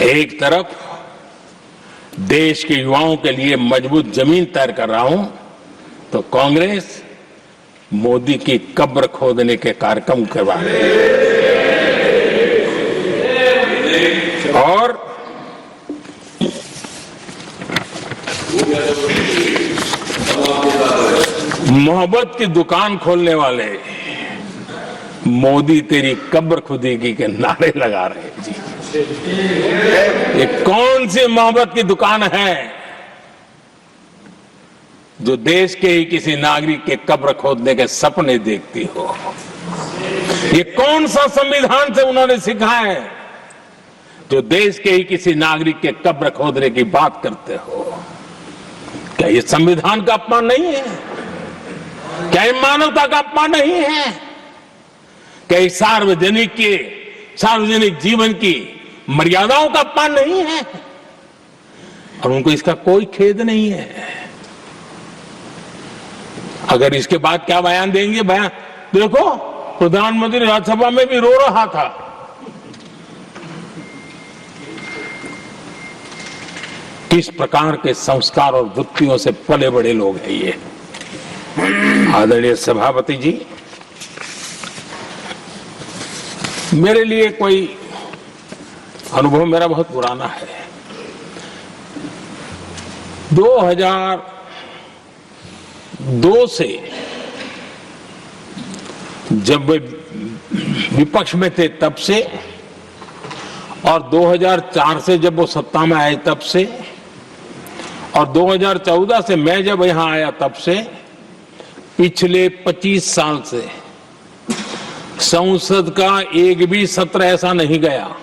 एक तरफ देश के युवाओं के लिए मजबूत जमीन तैयार कर रहा हूं, तो कांग्रेस मोदी की कब्र खोदने के कार्यक्रम करवा रही है। और मोहब्बत की दुकान खोलने वाले मोदी तेरी कब्र खुदेगी के नारे लगा रहे हैं जी। ये कौन सी मोहब्बत की दुकान है जो देश के ही किसी नागरिक के कब्र खोदने के सपने देखती हो? ये कौन सा संविधान से उन्होंने सीखा है जो देश के ही किसी नागरिक के कब्र खोदने की बात करते हो? क्या ये संविधान का अपमान नहीं है? क्या ये मानवता का अपमान नहीं है? क्या ये सार्वजनिक जीवन की मर्यादाओं का अपमान नहीं है? और उनको इसका कोई खेद नहीं है। अगर इसके बाद क्या बयान देंगे? बयान देखो, प्रधानमंत्री राज्यसभा में भी रो रहा था। किस प्रकार के संस्कार और वृत्तियों से पले बड़े लोग हैं ये। आदरणीय सभापति जी, मेरे लिए कोई अनुभव मेरा बहुत पुराना है। 2002 से जब वे विपक्ष में थे तब से, और 2004 से जब वो सत्ता में आए तब से, और 2014 से मैं जब यहां आया तब से, पिछले 25 साल से संसद का एक भी सत्र ऐसा नहीं गया,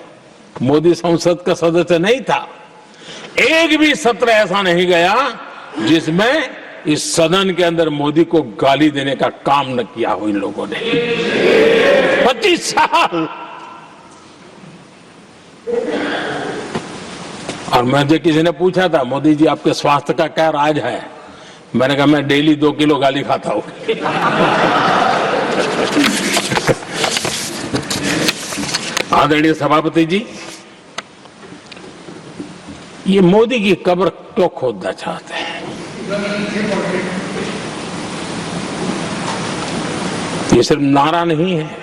मोदी संसद का सदस्य नहीं था, एक भी सत्र ऐसा नहीं गया जिसमें इस सदन के अंदर मोदी को गाली देने का काम न किया हो इन लोगों ने। 25 साल। और मुझे किसी ने पूछा था, मोदी जी आपके स्वास्थ्य का क्या राज है? मैंने कहा मैं डेली 2 किलो गाली खाता हूं। आदरणीय सभापति जी, ये मोदी की कब्र क्यों खोदना चाहते हैं? ये सिर्फ नारा नहीं है,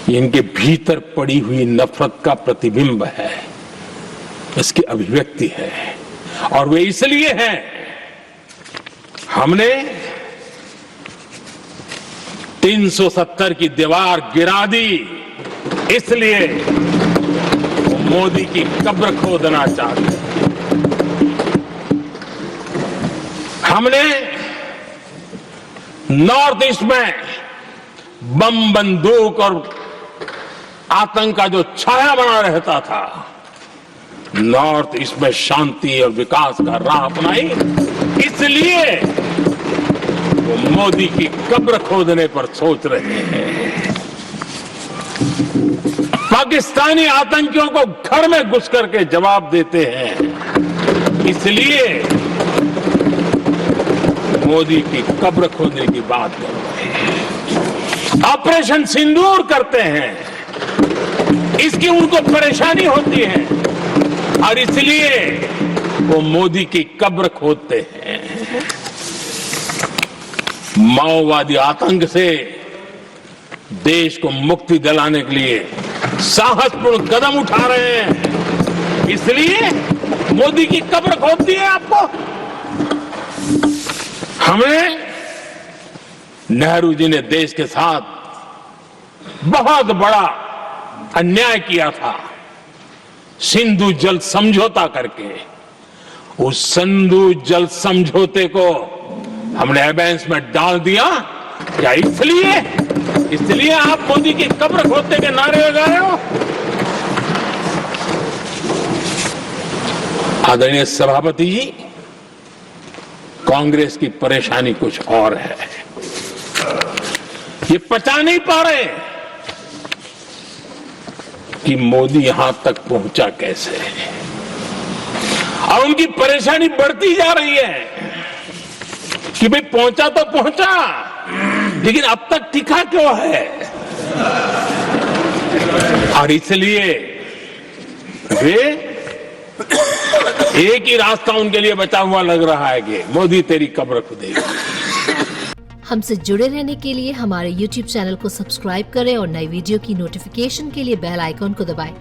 ये इनके भीतर पड़ी हुई नफरत का प्रतिबिंब है, इसकी अभिव्यक्ति है। और वे इसलिए हैं, हमने 370 की दीवार गिरा दी, इसलिए मोदी की कब्र खोदना चाहते हैं। हमने नॉर्थ ईस्ट में बम, बंदूक और आतंक का जो छाया बना रहता था, नॉर्थ ईस्ट में शांति और विकास का राह अपनाई, इसलिए वो मोदी की कब्र खोदने पर सोच रहे हैं। पाकिस्तानी आतंकियों को घर में घुस करके जवाब देते हैं, इसलिए मोदी की कब्र खोदने की बात कर रहे हैं। ऑपरेशन सिंदूर करते हैं, इसकी उनको परेशानी होती है और इसलिए वो मोदी की कब्र खोदते हैं। माओवादी आतंक से देश को मुक्ति दिलाने के लिए साहसपूर्ण कदम उठा रहे हैं, इसलिए मोदी की कब्र खोदती है आपको। हमें नेहरू जी ने देश के साथ बहुत बड़ा अन्याय किया था, सिंधु जल समझौता करके। उस सिंधु जल समझौते को हमने एबेंस में डाल दिया। क्या इसलिए आप मोदी की कब्र खोदने के नारे लगा रहे हो? आदरणीय सभापति जी, कांग्रेस की परेशानी कुछ और है। ये पचा नहीं पा रहे कि मोदी यहां तक पहुंचा कैसे, और उनकी परेशानी बढ़ती जा रही है कि भाई पहुंचा तो पहुंचा, लेकिन अब तक टिका क्यों है? और इसलिए वे एक ही रास्ता उनके लिए बचा हुआ लग रहा है कि मोदी तेरी कब्र खुदेगी। हमसे जुड़े रहने के लिए हमारे YouTube चैनल को सब्सक्राइब करें और नई वीडियो की नोटिफिकेशन के लिए बेल आइकॉन को दबाएं।